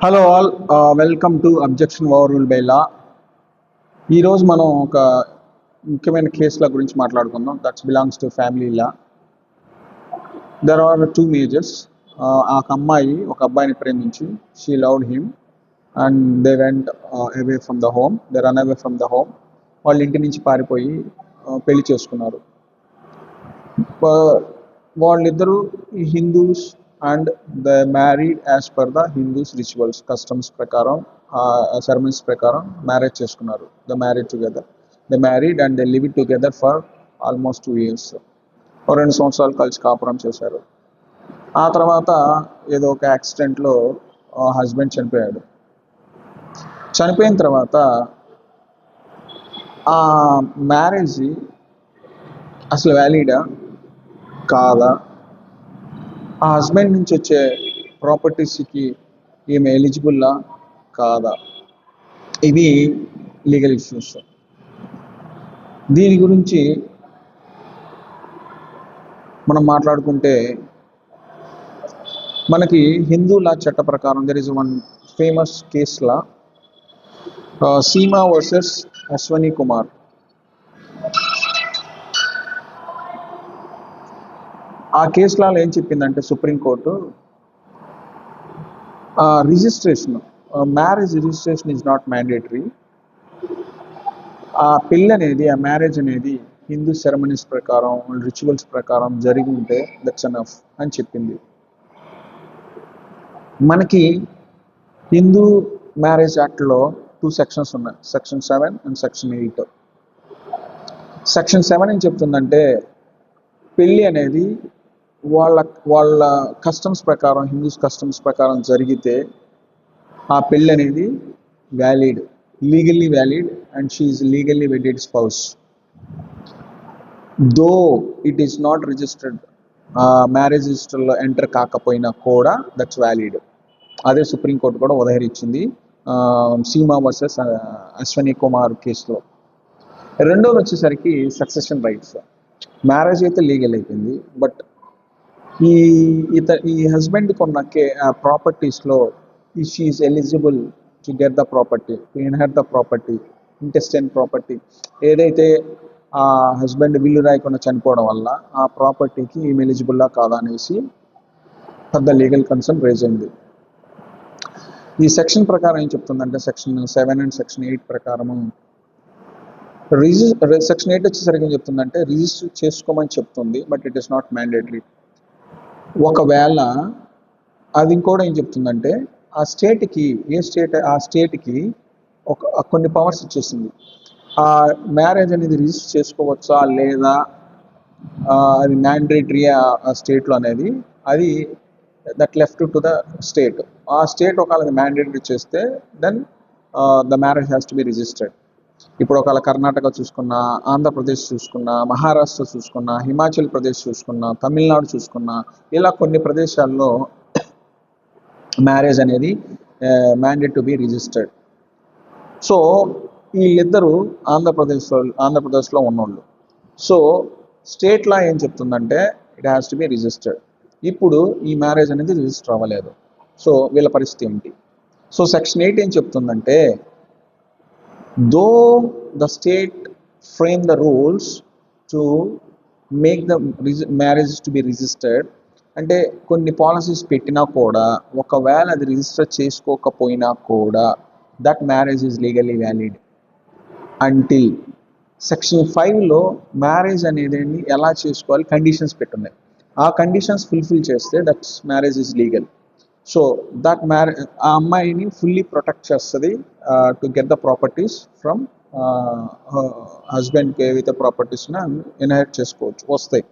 Hello all, welcome to objection overrule by law. ఈరోజు మనం ఒక ముఖ్యమైన కేసుల గురించి మాట్లాడుకుందాం. That's belongs to family law. There are two majors. ఆ అమ్మాయి ఒక అబ్బాయిని ప్రేమించి she loved him and they went away from the home. They run away from the home. వాళ్ళ ఇంటి నుంచి పారిపోయి పెళ్లి చేసుకున్నారు. వాళ్ళిద్దరూ Hindus and they married as per the Hindus rituals, customs ప్రకారం, సెరమనీస్ ప్రకారం మ్యారేజ్ చేసుకున్నారు. The marriage together, the married and they live together for almost 2 years. 2 సంవత్సరాలు కలిసి కాపురం చేశారు. ఆ తర్వాత ఏదో ఒక యాక్సిడెంట్లో హస్బెండ్ చనిపోయాడు. చనిపోయిన తర్వాత ఆ మ్యారేజ్ అసలు వ్యాలిడా కాదా, ఆ హస్బెండ్ నుంచి వచ్చే ప్రాపర్టీస్కి ఈమె ఎలిజిబుల్లా కాదా, ఇవి లీగల్ ఇష్యూస్. దీని గురించి మనం మాట్లాడుకుంటే మనకి హిందూ లా చట్ట ప్రకారం there is one famous case law, Seema versus Ashwani Kumar. ఆ కేసులో ఏం చెప్పిందంటే supreme court, registration, marriage registration is not mandatory. ఆ పెళ్ళి అనేది, ఆ మ్యారేజ్ అనేది హిందూ సెరమనీస్ ప్రకారం, రిచువల్స్ ప్రకారం జరిగి ఉంటే దట్స్ ఎనఫ్ అని చెప్పింది. మనకి హిందూ మ్యారేజ్ యాక్ట్లో 2 sections ఉన్నాయి, సెక్షన్ 7 అండ్ సెక్షన్ 8. సెక్షన్ 7 ఏం చెప్తుందంటే, పెళ్ళి అనేది వాళ్ళ వాళ్ళ కస్టమ్స్ ప్రకారం, హిందూస్ కస్టమ్స్ ప్రకారం జరిగితే ఆ పెళ్ళి అనేది valid, legally valid, and she is legally wedded spouse. Though it is not registered, marriage రిజిస్టర్లో ఎంటర్ కాకపోయినా కూడా దట్స్ వ్యాలిడ్. అదే సుప్రీంకోర్టు కూడా ఉదహరించింది సీమా వర్సెస్ అశ్వనీ కుమార్ కేసులో. రెండోది వచ్చేసరికి సక్సెషన్ రైట్స్. మ్యారేజ్ అయితే లీగల్ అయిపోయింది, బట్ ఈ హస్బెండ్కి ఉన్న ప్రాపర్టీస్లో she is eligible to get the property, to inherit the property, intestine property. ఏదైతే ఆ హస్బెండ్ విల్లు రాయకుండా చనిపోవడం వల్ల ఆ ప్రాపర్టీకి ఈమె ఎలిజిబుల్లా కాదా అనేసి పెద్ద లీగల్ కన్సర్న్ రేజ్ అయింది. ఈ సెక్షన్ ప్రకారం ఏం చెప్తుందంటే, సెక్షన్ 7 అండ్ సెక్షన్ 8 ప్రకారము సెక్షన్ 8 వచ్చేసరికి ఏం చెప్తుందంటే, రిజిస్టర్ చేసుకోమని చెప్తుంది, but it is not mandatory. ఒకవేళ అది ఇంకోటి ఏం చెప్తుందంటే, ఆ స్టేట్కి, ఆ స్టేట్కి కొన్ని పవర్స్ ఇచ్చేసింది. ఆ మ్యారేజ్ అనేది రిజిస్టర్ చేసుకోవచ్చా లేదా, అది మ్యాండేటరీ ఆ స్టేట్లో అనేది, అది that left to the state. ఆ స్టేట్ ఒకవేళ మ్యాండేటరీ చేస్తే then the marriage has to be registered. ఇప్పుడు ఒకవేళ కర్ణాటక చూసుకున్నా, ఆంధ్రప్రదేశ్ చూసుకున్నా, మహారాష్ట్ర చూసుకున్నా, హిమాచల్ ప్రదేశ్ చూసుకున్నా, తమిళనాడు చూసుకున్నా, ఇలా కొన్ని ప్రదేశాల్లో మ్యారేజ్ అనేది mandate to be registered. So వీళ్ళిద్దరూ ఆంధ్రప్రదేశ్లో ఉన్నోళ్ళు. సో స్టేట్ లా ఏం చెప్తుందంటే, it has to be registered. ఇప్పుడు ఈ మ్యారేజ్ అనేది రిజిస్టర్ అవ్వలేదు. సో వీళ్ళ పరిస్థితి ఏంటి? సో సెక్షన్ 8 ఏం చెప్తుందంటే, though the state frame the rules to make the marriage to be registered, అంటే కొన్ని పాలసీస్ పెట్టినా కూడా, ఒకవేళ అది రిజిస్టర్ చేసుకోకపోయినా కూడా that marriage is legally valid until. Section 5లో మ్యారేజ్ అనేది ఎలా చేసుకోవాలి కండిషన్స్ పెట్టున్నాయి. ఆ కండిషన్స్ ఫుల్ఫిల్ చేస్తే that marriage is legal. So that ఆ అమ్మాయిని ఫుల్లీ ప్రొటెక్ట్ చేస్తుంది to get the properties from హస్బెండ్కి. ఏవైతే ప్రాపర్టీస్ని ఇన్హెరిట్ చేసుకోవచ్చు, వస్తాయి.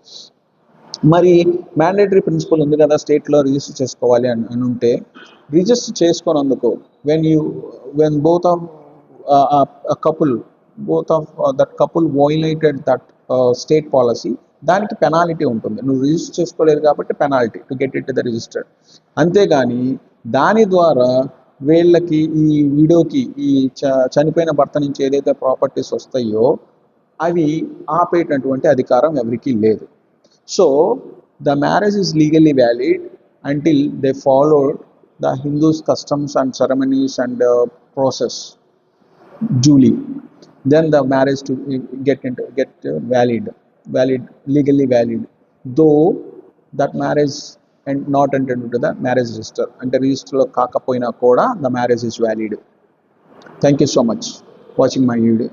మరి మ్యాండేటరీ ప్రిన్సిపల్ ఉంది కదా, స్టేట్లో రిజిస్టర్ చేసుకోవాలి అని ఉంటే, రిజిస్టర్ చేసుకున్నందుకు when both of a couple, both of that couple violated that state policy, దానికి పెనాల్టీ ఉంటుంది. నువ్వు రిజిస్టర్ చేసుకోలేదు కాబట్టి penalty to get it the registered. అంతేగాని దాని ద్వారా వీళ్ళకి, ఈ విడోకి, ఈ చనిపోయిన భర్త నుంచి ఏదైతే ప్రాపర్టీస్ వస్తాయో అవి ఆపేటటువంటి అధికారం ఎవరికీ లేదు. So the marriage is legally valid until they followed the Hindus' customs and ceremonies and process duly, then the marriage to get legally valid. Though that marriage and not entered into the marriage register, and the register lo kaakapoyina kuda the marriage is valid. Thank you so much watching my video.